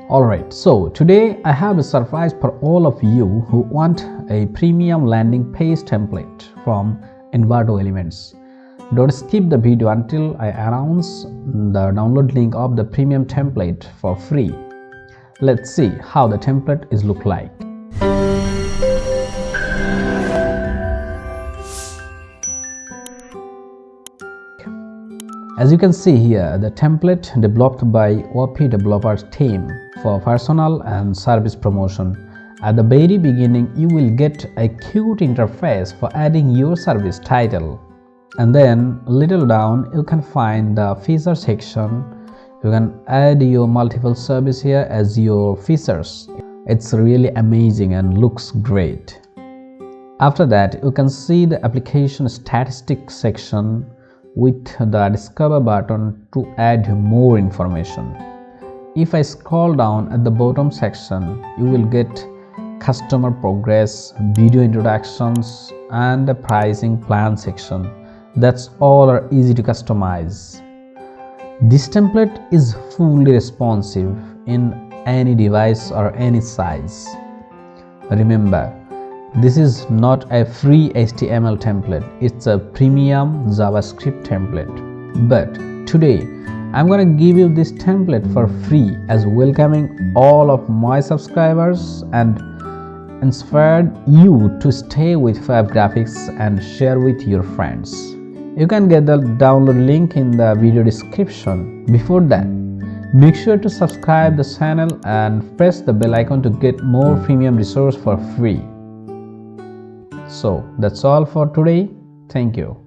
Alright, so today I have a surprise for all of you who want a premium landing page template from Envato Elements. Don't skip the video until I announce the download link of the premium template for free. Let's see how the template is look like. As you can see here, the template developed by Oapee developers team for personal and service promotion. At the very beginning, you will get a cute interface for adding your service title. And then a little down, you can find the feature section. You can add your multiple service here as your features. It's really amazing and looks great. After that, you can see the application statistics section with the discover button to add more information. If I scroll down at the bottom section, you will get customer progress, video introductions, and the pricing plan section. That's all are easy to customize. This template is fully responsive in any device or any size. Remember, this is not a free HTML template, it's a premium JavaScript template. But today, I'm gonna give you this template for free as welcoming all of my subscribers and inspired you to stay with FAB graphics and share with your friends. You can get the download link in the video description. Before that, make sure to subscribe the channel and press the bell icon to get more premium resource for free. So that's all for today. Thank you.